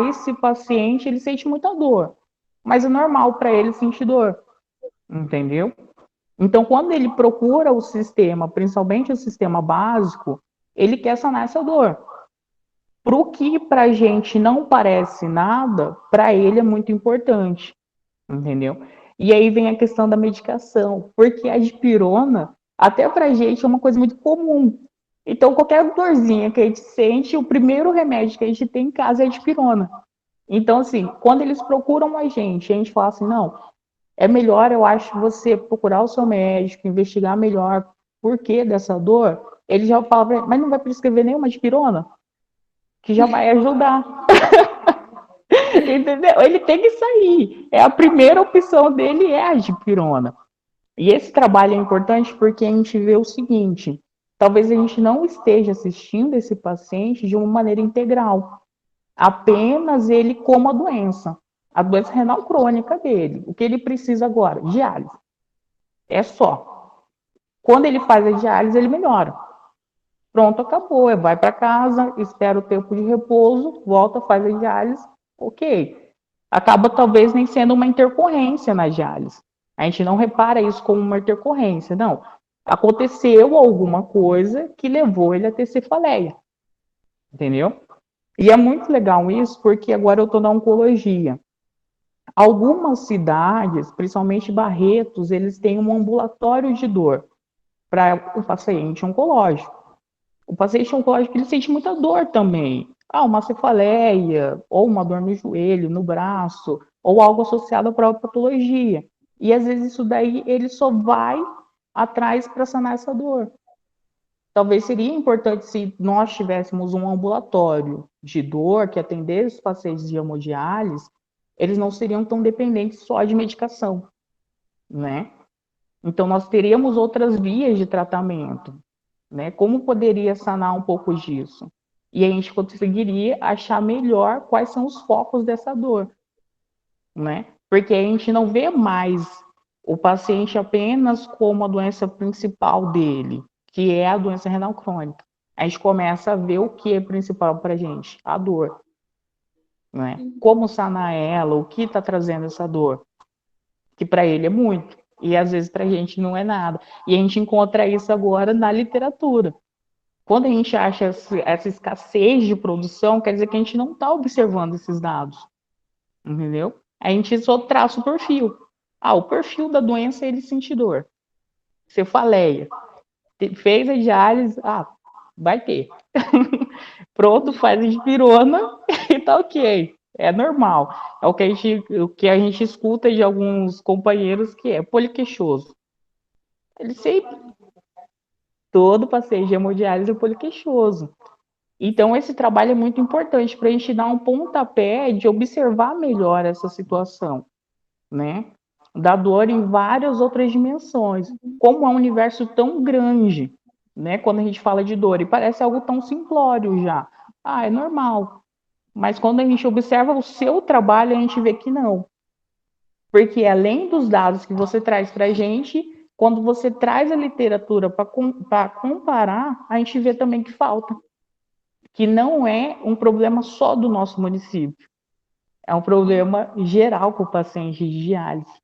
Esse paciente ele sente muita dor, mas é normal para ele sentir dor, entendeu? Então, quando ele procura o sistema, principalmente o sistema básico, ele quer sanar essa dor. Para o que para a gente não parece nada, para ele é muito importante, entendeu? E aí vem a questão da medicação, porque a dipirona, até para a gente, é uma coisa muito comum. Então, qualquer dorzinha que a gente sente, o primeiro remédio que a gente tem em casa é a dipirona. Então, assim, quando eles procuram a gente fala assim, não, é melhor, eu acho, você procurar o seu médico, investigar melhor o porquê dessa dor. Ele já fala, mas não vai prescrever nenhuma dipirona? Que já vai ajudar. Entendeu? Ele tem que sair. A primeira opção dele é a dipirona. E esse trabalho é importante porque a gente vê o seguinte, talvez a gente não esteja assistindo esse paciente de uma maneira integral. Apenas ele como a doença renal crônica dele. O que ele precisa agora? Diálise. É só. Quando ele faz a diálise, ele melhora. Pronto, acabou. Vai para casa, espera o tempo de repouso, volta, faz a diálise, ok. Acaba talvez nem sendo uma intercorrência na diálise. A gente não repara isso como uma intercorrência, não. Aconteceu alguma coisa que levou ele a ter cefaleia. Entendeu? E é muito legal isso, porque agora eu estou na oncologia. Algumas cidades, principalmente Barretos, eles têm um ambulatório de dor para o paciente oncológico. O paciente oncológico ele sente muita dor também. Ah, uma cefaleia, ou uma dor no joelho, no braço, ou algo associado à própria patologia. E às vezes isso daí ele só vai atrás para sanar essa dor. Talvez seria importante se nós tivéssemos um ambulatório de dor que atendesse os pacientes de hemodiálise, eles não seriam tão dependentes só de medicação, né? Então nós teríamos outras vias de tratamento, né? Como poderia sanar um pouco disso? E a gente conseguiria achar melhor quais são os focos dessa dor, né? Porque a gente não vê mais o paciente apenas como a doença principal dele, que é a doença renal crônica. A gente começa a ver o que é principal para a gente, a dor, né? Como sanar ela, o que está trazendo essa dor, que para ele é muito, e às vezes para a gente não é nada. E a gente encontra isso agora na literatura. Quando a gente acha essa escassez de produção, quer dizer que a gente não está observando esses dados, entendeu? A gente só traça o perfil. Ah, o perfil da doença é ele sentir dor. Cefaleia. Fez a diálise, vai ter. Pronto, faz a dipirona e tá ok. É normal. É o que a gente escuta de alguns companheiros que é poliqueixoso. Ele sempre, todo paciente de hemodiálise é poliqueixoso. Então, esse trabalho é muito importante para a gente dar um pontapé de observar melhor essa situação, né? Da dor em várias outras dimensões. Como é um universo tão grande, né? Quando a gente fala de dor, e parece algo tão simplório já. Ah, é normal. Mas quando a gente observa o seu trabalho, a gente vê que não. Porque além dos dados que você traz para a gente, quando você traz a literatura para comparar, a gente vê também que falta. Que não é um problema só do nosso município. É um problema geral com o paciente de diálise.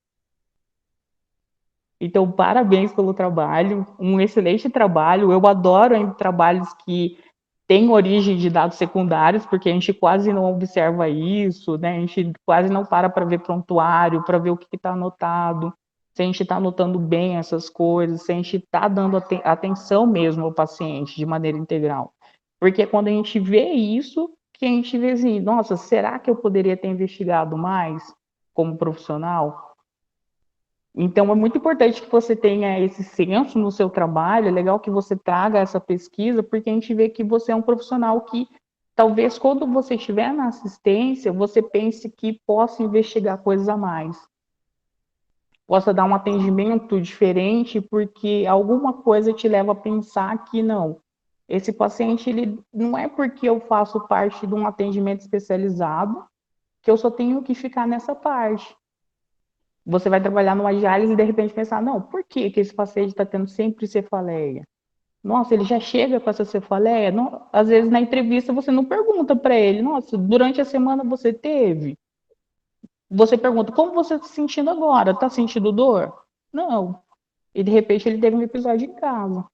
Então, parabéns pelo trabalho, um excelente trabalho. Eu adoro ainda trabalhos que têm origem de dados secundários, porque a gente quase não observa isso, né? A gente quase não para ver prontuário, para ver o que está anotado, se a gente está anotando bem essas coisas, se a gente está dando atenção mesmo ao paciente de maneira integral. Porque é quando a gente vê isso, que a gente vê assim, nossa, será que eu poderia ter investigado mais como profissional? Então, é muito importante que você tenha esse senso no seu trabalho, é legal que você traga essa pesquisa, porque a gente vê que você é um profissional que, talvez, quando você estiver na assistência, você pense que possa investigar coisas a mais, possa dar um atendimento diferente, porque alguma coisa te leva a pensar que não. Esse paciente, ele não é porque eu faço parte de um atendimento especializado que eu só tenho que ficar nessa parte. Você vai trabalhar numa diálise e de repente pensar, não, por que que esse paciente está tendo sempre cefaleia? Nossa, ele já chega com essa cefaleia? Não, às vezes na entrevista você não pergunta para ele, nossa, durante a semana você teve? Você pergunta, como você está se sentindo agora? Está sentindo dor? Não. E de repente ele teve um episódio em casa.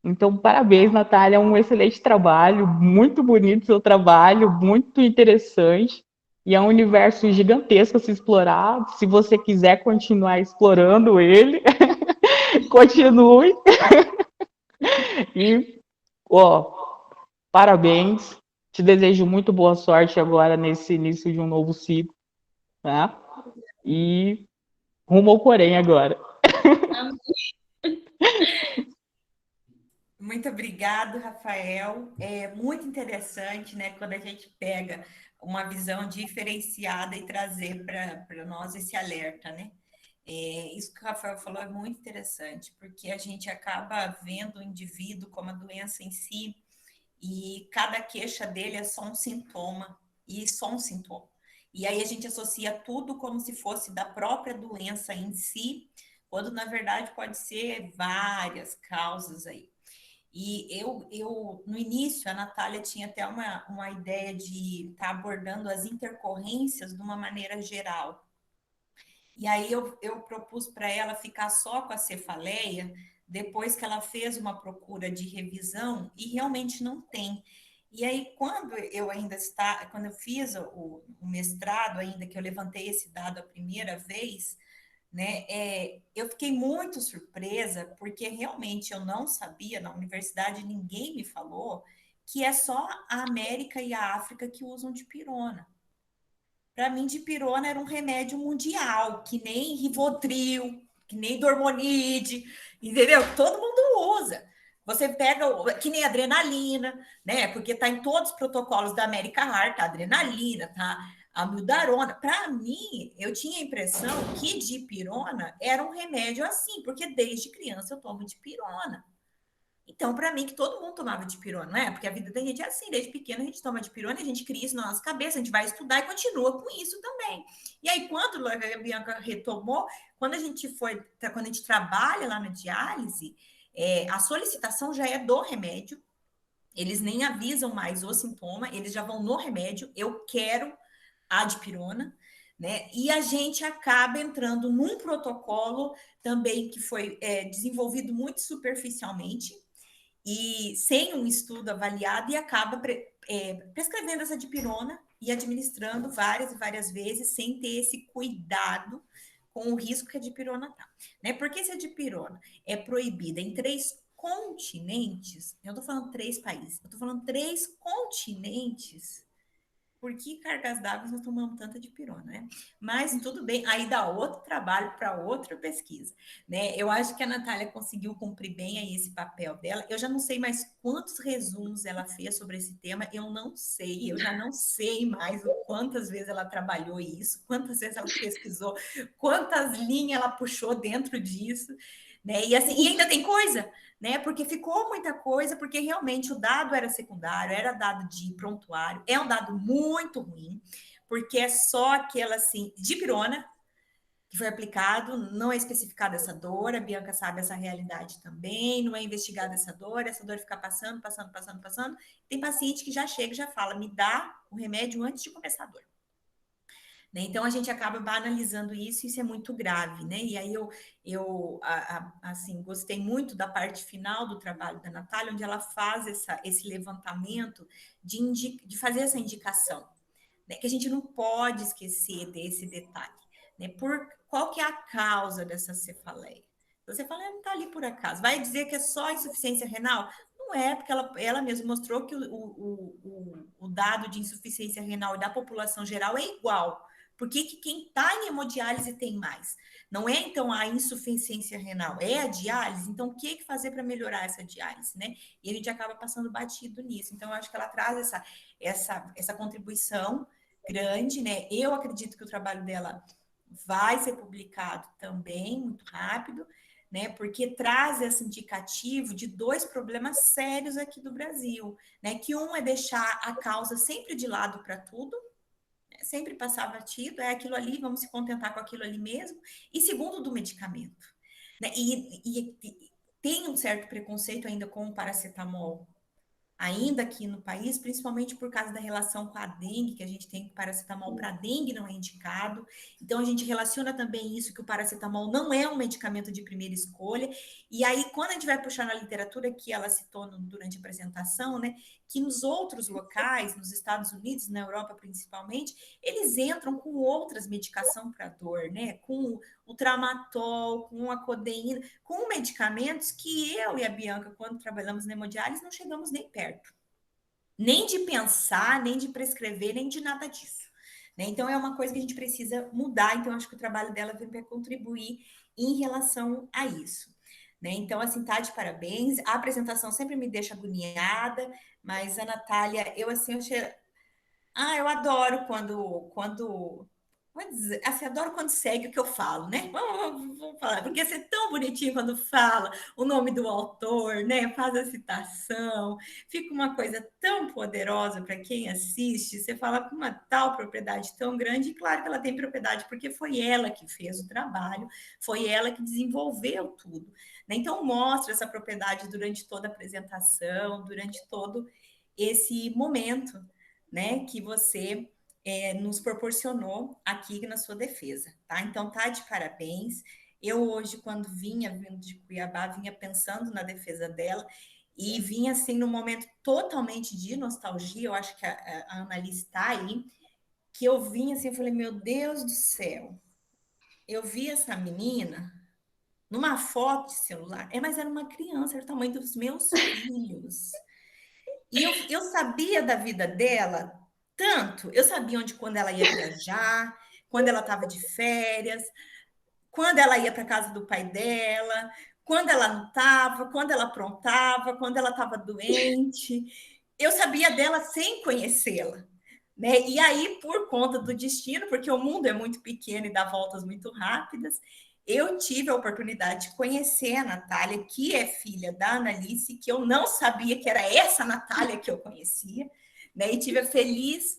Então, parabéns, Natália, é um excelente trabalho, muito bonito seu trabalho, muito interessante. E é um universo gigantesco a se explorar. Se você quiser continuar explorando ele, continue. E, ó, parabéns. Te desejo muito boa sorte agora nesse início de um novo ciclo, tá? E rumo ao Corém agora. Muito obrigado, Rafael. É muito interessante, né, quando a gente pega uma visão diferenciada e trazer para nós esse alerta, né? Isso que o Rafael falou é muito interessante, porque a gente acaba vendo o indivíduo como a doença em si, e cada queixa dele é só um sintoma, e só um sintoma. E aí a gente associa tudo como se fosse da própria doença em si, quando na verdade pode ser várias causas aí. E no início, a Natália tinha até uma ideia de estar abordando as intercorrências de uma maneira geral. E aí eu propus para ela ficar só com a cefaleia, depois que ela fez uma procura de revisão, e realmente não tem. E aí, quando eu fiz o mestrado ainda, que eu levantei esse dado a primeira vez, né, eu fiquei muito surpresa, porque realmente eu não sabia, na universidade ninguém me falou, que é só a América e a África que usam dipirona. Para mim, dipirona era um remédio mundial, que nem Rivotril, que nem Dormonide, entendeu? Todo mundo usa. Você pega, que nem adrenalina, né? Porque está em todos os protocolos da América Heart, a adrenalina, tá? A amiodarona. Para mim, eu tinha a impressão que dipirona era um remédio assim, porque desde criança eu tomo dipirona. Então, para mim, que todo mundo tomava dipirona, não é? Porque a vida da gente é assim, desde pequeno a gente toma dipirona, a gente cria isso na nossa cabeça, a gente vai estudar e continua com isso também. E aí, quando a Bianca retomou, quando a gente trabalha lá na diálise, a solicitação já é do remédio, eles nem avisam mais o sintoma, eles já vão no remédio, eu quero a dipirona, né? E a gente acaba entrando num protocolo também que foi desenvolvido muito superficialmente, e sem um estudo avaliado, e acaba prescrevendo essa dipirona e administrando várias e várias vezes sem ter esse cuidado com o risco que a dipirona tá, né? Porque se a dipirona é proibida em 3 continentes, eu tô falando 3 países, eu tô falando 3 continentes, por que cargas d'água nós tomamos tanta dipirona, né? Mas tudo bem, aí dá outro trabalho para outra pesquisa, né? Eu acho que a Natália conseguiu cumprir bem aí esse papel dela. Eu já não sei mais quantos resumos ela fez sobre esse tema, eu já não sei mais quantas vezes ela trabalhou isso, quantas vezes ela pesquisou, quantas linhas ela puxou dentro disso, né? E assim, e ainda tem coisa, né? Porque ficou muita coisa, porque realmente o dado era secundário, era dado de prontuário, é um dado muito ruim, porque é só aquela assim, dipirona que foi aplicado, não é especificada essa dor, a Bianca sabe essa realidade também, não é investigada essa dor fica passando, passando, passando, passando. Tem paciente que já chega e já fala, me dá o remédio antes de começar a dor. Né? Então, a gente acaba banalizando isso, e isso é muito grave, né? E aí assim, gostei muito da parte final do trabalho da Natália, onde ela faz esse levantamento de fazer essa indicação, né? Que a gente não pode esquecer desse detalhe, né? Qual que é a causa dessa cefaleia? Você fala, não está ali por acaso. Vai dizer que é só insuficiência renal? Não é, porque ela mesma mostrou que o dado de insuficiência renal da população geral é igual. Por que quem está em hemodiálise tem mais? Não é, então, a insuficiência renal, é a diálise? Então, o que fazer para melhorar essa diálise, né? E a gente acaba passando batido nisso. Então, eu acho que ela traz essa contribuição grande, né? Eu acredito que o trabalho dela vai ser publicado também muito rápido, né? Porque traz esse indicativo de 2 problemas sérios aqui do Brasil, né? Que um é deixar a causa sempre de lado para tudo, sempre passar batido, é aquilo ali, vamos se contentar com aquilo ali mesmo. E segundo, do medicamento, né? E tem um certo preconceito ainda com o paracetamol, ainda aqui no país, principalmente por causa da relação com a dengue, que a gente tem que paracetamol para dengue não é indicado. Então, a gente relaciona também isso, que o paracetamol não é um medicamento de primeira escolha. E aí, quando a gente vai puxar na literatura, que ela citou durante a apresentação, né, que nos outros locais, nos Estados Unidos, na Europa principalmente, eles entram com outras medicações para dor, né, com o tramadol, com a codeína, com medicamentos que eu e a Bianca, quando trabalhamos na hemodiálise, não chegamos nem perto. Nem de pensar, nem de prescrever, nem de nada disso. Né? Então, é uma coisa que a gente precisa mudar. Então, acho que o trabalho dela vem para contribuir em relação a isso. Né? Então, assim, tá de parabéns. A apresentação sempre me deixa agoniada, mas a Natália, eu assim, eu achei... eu adoro assim, adoro quando segue o que eu falo, né? Vamos falar, porque é tão bonitinho quando fala o nome do autor, né? Faz a citação, fica uma coisa tão poderosa para quem assiste. Você fala com uma tal propriedade tão grande, e claro que ela tem propriedade, porque foi ela que fez o trabalho, foi ela que desenvolveu tudo. Né? Então, mostra essa propriedade durante toda a apresentação, durante todo esse momento, né? Que você nos proporcionou aqui na sua defesa, tá? Então, tá de parabéns. Eu hoje, quando vindo de Cuiabá, vinha pensando na defesa dela, e vim assim num momento totalmente de nostalgia. Eu acho que a Annalise está aí, que eu vim assim, eu falei, meu Deus do céu, eu vi essa menina numa foto de celular, mas era uma criança, era o tamanho dos meus filhos. E eu sabia da vida dela tanto, eu sabia onde, quando ela ia viajar, quando ela estava de férias, quando ela ia para casa do pai dela, quando ela não estava, quando ela aprontava, quando ela estava doente. Eu sabia dela sem conhecê-la. Né? E aí, por conta do destino, porque o mundo é muito pequeno e dá voltas muito rápidas, eu tive a oportunidade de conhecer a Natália, que é filha da Annalise, que eu não sabia que era essa Natália que eu conhecia, né? E tive a feliz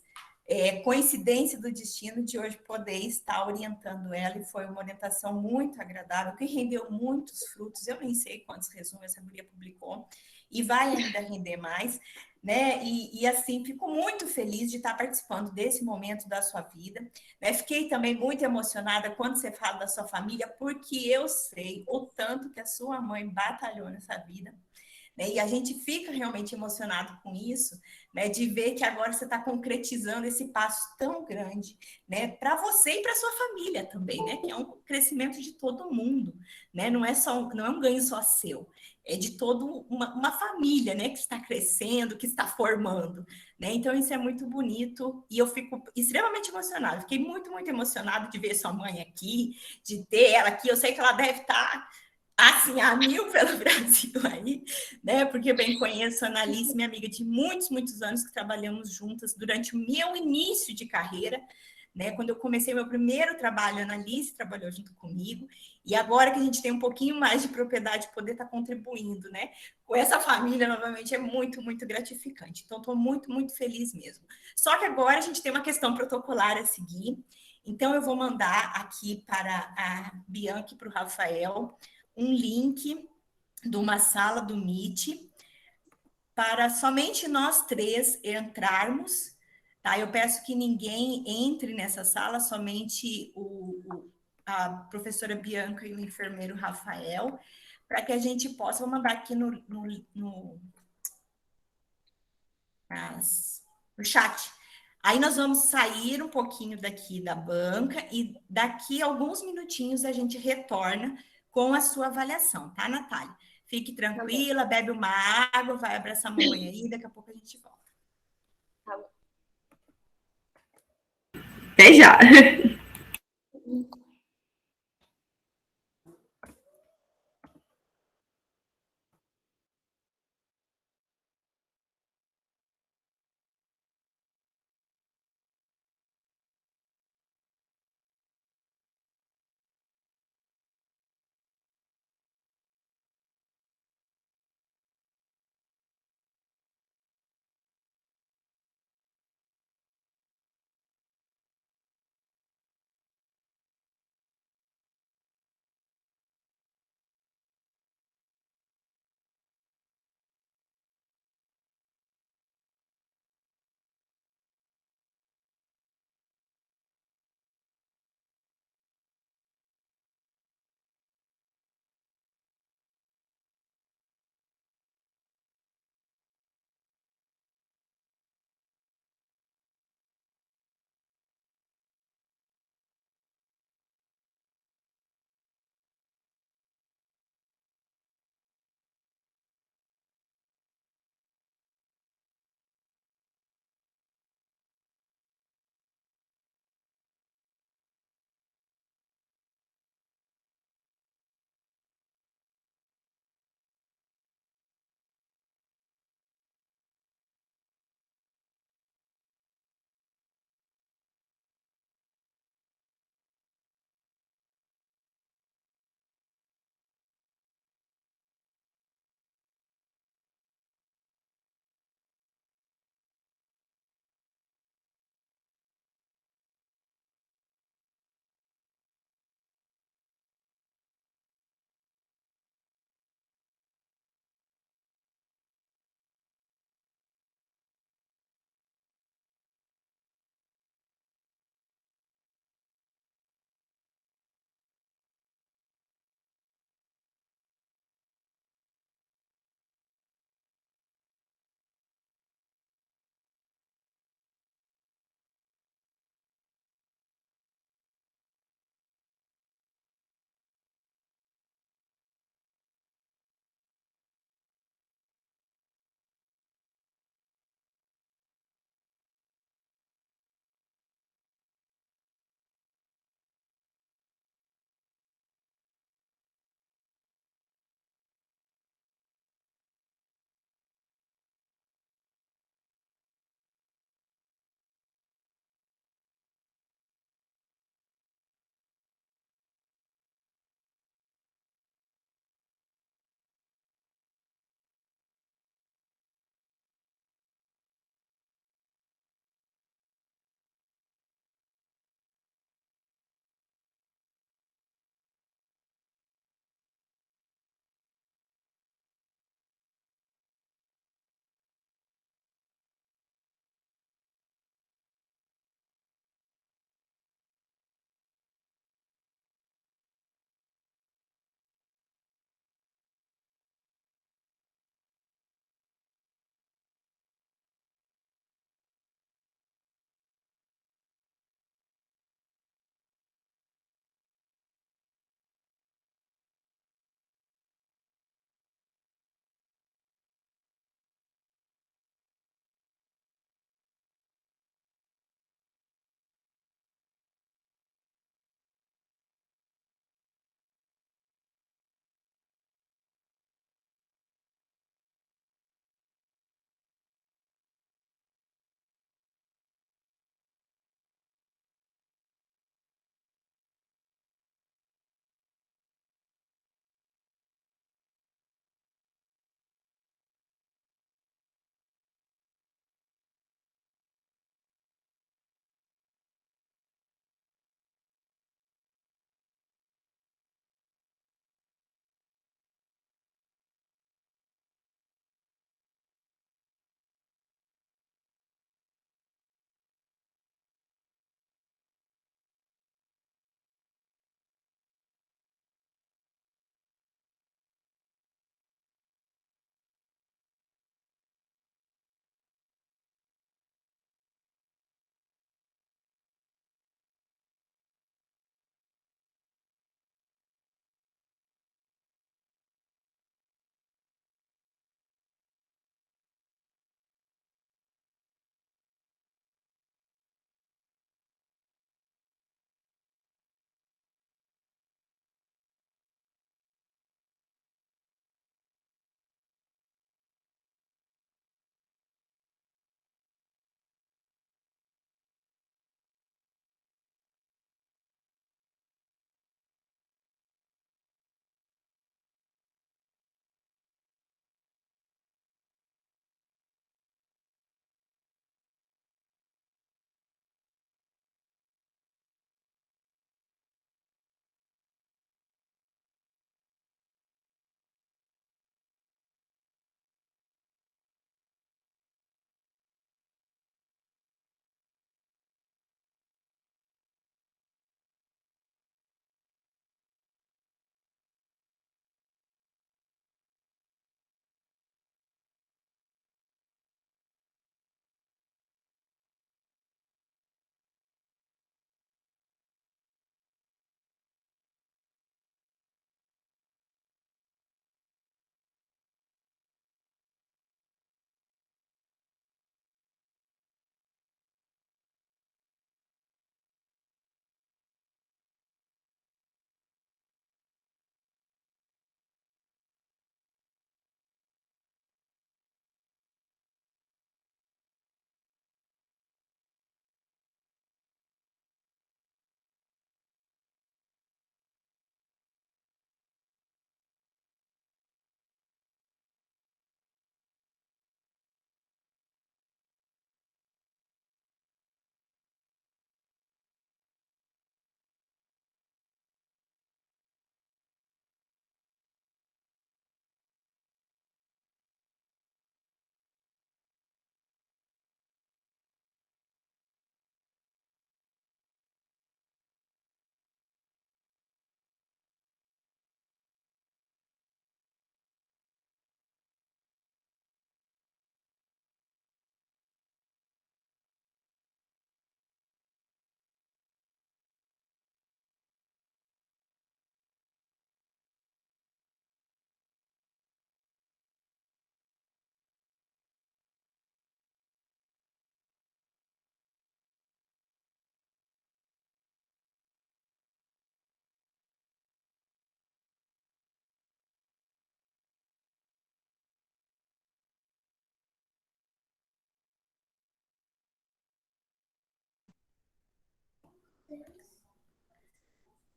coincidência do destino de hoje poder estar orientando ela, e foi uma orientação muito agradável, que rendeu muitos frutos. Eu nem sei quantos resumos essa guria publicou, e vai ainda render mais, né? E assim, fico muito feliz de estar participando desse momento da sua vida, né? Fiquei também muito emocionada quando você fala da sua família, porque eu sei o tanto que a sua mãe batalhou nessa vida, né? E a gente fica realmente emocionado com isso, né? De ver que agora você está concretizando esse passo tão grande, né? Para você e para sua família também, né? Que é um crescimento de todo mundo, né? Não é um ganho só seu, é de toda uma família, né? Que está crescendo, que está formando, né? Então isso é muito bonito e eu fico extremamente emocionada. Fiquei muito, muito emocionada de ver sua mãe aqui, de ter ela aqui. Eu sei que ela deve estar assim, a mil pelo Brasil aí, né? Porque bem conheço a Annalise, minha amiga de muitos, muitos anos, que trabalhamos juntas durante o meu início de carreira, né? Quando eu comecei meu primeiro trabalho, a Annalise trabalhou junto comigo, e agora que a gente tem um pouquinho mais de propriedade, poder estar contribuindo, né? Com essa família, novamente, é muito, muito gratificante. Então, estou muito, muito feliz mesmo. Só que agora a gente tem uma questão protocolar a seguir, então eu vou mandar aqui para a Bianca e para o Rafael um link de uma sala do Meet para somente nós três entrarmos, tá? Eu peço que ninguém entre nessa sala, somente a professora Bianca e o enfermeiro Rafael, para que a gente possa, vou mandar aqui no chat. Aí nós vamos sair um pouquinho daqui da banca e daqui a alguns minutinhos a gente retorna com a sua avaliação, tá, Natália? Fique tranquila, bebe uma água, vai abraçar a mamãe aí, daqui a pouco a gente volta. Tá bom. Até já.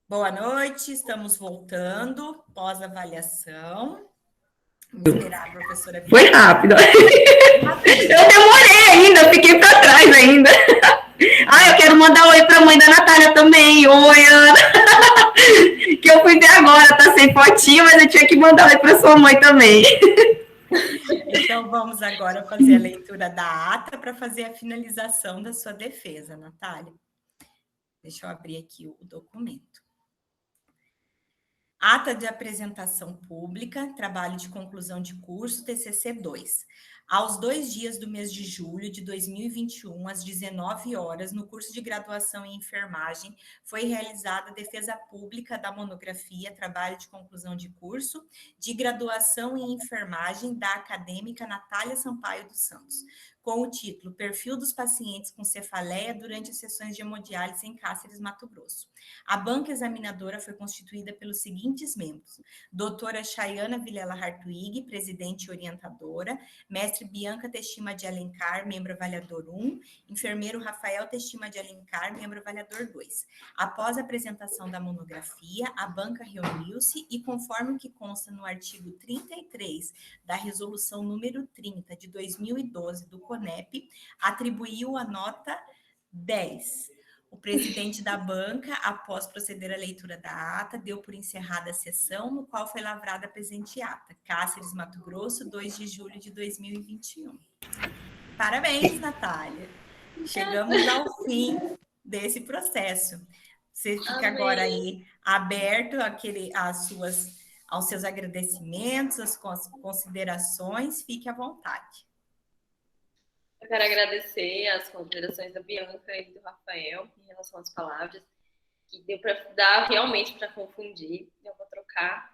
Boa noite, estamos voltando pós-avaliação. Vamos esperar a professora. Foi rápido. Eu demorei ainda, fiquei para trás ainda. Eu quero mandar oi para a mãe da Natália também. Oi, Ana. Que eu fui ver agora, tá sem fotinho, mas eu tinha que mandar oi para sua mãe também. Então, vamos agora fazer a leitura da ata para fazer a finalização da sua defesa, Natália. Deixa eu abrir aqui o documento. Ata de apresentação pública, trabalho de conclusão de curso, TCC 2. Aos 2 dias do mês de julho de 2021, às 19 horas, no curso de graduação em enfermagem, foi realizada a defesa pública da monografia, trabalho de conclusão de curso, de graduação em enfermagem da acadêmica Natália Sampaio dos Santos, com o título Perfil dos pacientes com cefaleia durante as sessões de hemodiálise em Cáceres, Mato Grosso. A banca examinadora foi constituída pelos seguintes membros: doutora Chayana Vilela Hartwig, presidente e orientadora, mestre Bianca Testima de Alencar, membro avaliador 1, enfermeiro Rafael Testima de Alencar, membro avaliador 2. Após a apresentação da monografia, a banca reuniu-se e, conforme o que consta no artigo 33 da resolução número 30 de 2012 do CONEP, atribuiu a nota 10. O presidente da banca, após proceder à leitura da ata, deu por encerrada a sessão, no qual foi lavrada a presente ata. Cáceres, Mato Grosso, 2 de julho de 2021. Parabéns, Natália. Chegamos ao fim desse processo. Você fica agora aí aberto aos seus agradecimentos, às considerações, fique à vontade. Eu quero agradecer as considerações da Bianca e do Rafael em relação às palavras, que deu para dar realmente para confundir. Eu vou trocar.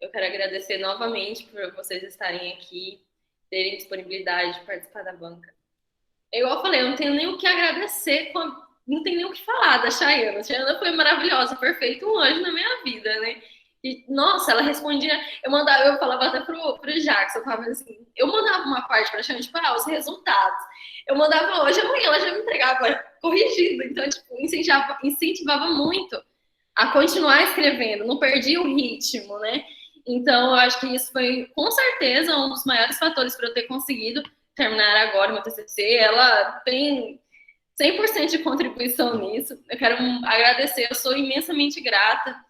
Eu quero agradecer novamente por vocês estarem aqui, terem disponibilidade de participar da banca. Igual eu falei, eu não tenho nem o que agradecer, não tenho nem o que falar da Chayana. A Chayana foi maravilhosa, perfeita, um anjo na minha vida, né? E, nossa, ela respondia, eu falava até pro Jackson, eu falava assim, eu mandava uma parte pra Chayana, tipo, os resultados. Eu mandava hoje, amanhã ela já me entregava corrigido, então, tipo, incentivava muito a continuar escrevendo, não perdia o ritmo, né? Então, eu acho que isso foi, com certeza, um dos maiores fatores para eu ter conseguido terminar agora o meu TCC. Ela tem 100% de contribuição nisso. Eu quero agradecer, eu sou imensamente grata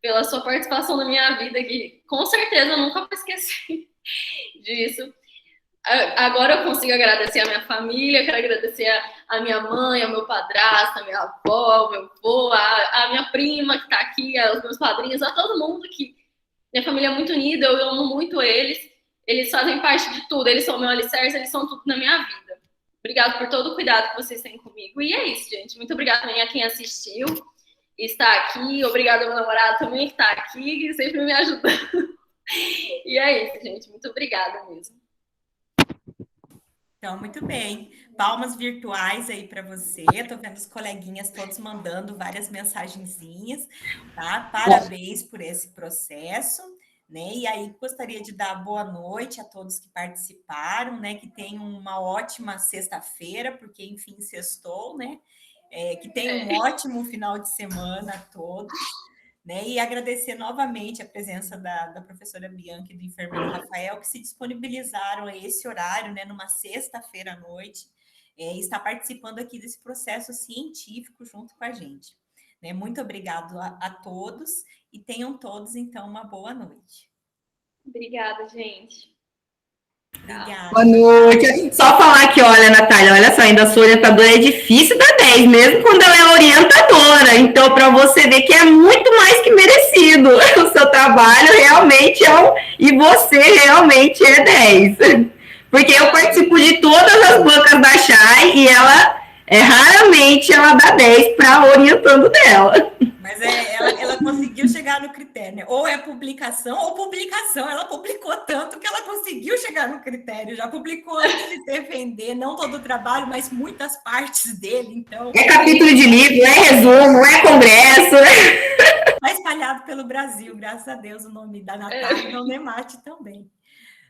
pela sua participação na minha vida, que com certeza eu nunca vou esquecer disso. Agora eu consigo agradecer a minha família, quero agradecer a minha mãe, ao meu padrasto, a minha avó, ao meu avô, a minha prima que está aqui, aos meus padrinhos, a todo mundo que... Minha família é muito unida, eu amo muito eles. Eles fazem parte de tudo, eles são meu alicerce, eles são tudo na minha vida. Obrigado por todo o cuidado que vocês têm comigo. E é isso, gente. Muito obrigada também a quem assistiu e está aqui. Obrigada ao meu namorado também que está aqui, que sempre me ajuda. E é isso, gente. Muito obrigada mesmo. Então, muito bem. Palmas virtuais aí para você. Estou vendo os coleguinhas todos mandando várias mensagenzinhas, tá? Parabéns por esse processo, né? E aí, gostaria de dar boa noite a todos que participaram, né? Que tenham uma ótima sexta-feira, porque, enfim, sextou, né? Que tenham um ótimo final de semana a todos. Né, e agradecer novamente a presença da professora Bianca e do enfermeiro Rafael, que se disponibilizaram a esse horário, né, numa sexta-feira à noite, e está participando aqui desse processo científico junto com a gente. Né, muito obrigado a todos e tenham todos, então, uma boa noite. Obrigada, gente. Obrigada. Boa noite. Só falar que, olha, Natália, olha só, ainda sou orientadora, é difícil dar 10, mesmo quando ela é orientadora. Então, para você ver que é muito mais que merecido. O seu trabalho realmente e você realmente é 10. Porque eu participo de todas as bancas da Chay e raramente ela dá 10 para orientando dela. Mas ela conseguiu chegar no critério, né? Ou é publicação ou publicação. Ela publicou tanto que ela conseguiu chegar no critério. Já publicou antes de defender, não todo o trabalho, mas muitas partes dele. Então, é capítulo de livro, é resumo, é congresso. Está espalhado pelo Brasil, graças a Deus, o nome da Natália e o Nemate também.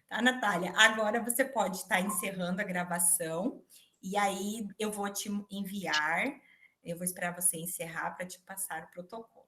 Tá, Natália? Agora você pode estar encerrando a gravação e aí eu vou te enviar Eu vou esperar você encerrar para te passar o protocolo.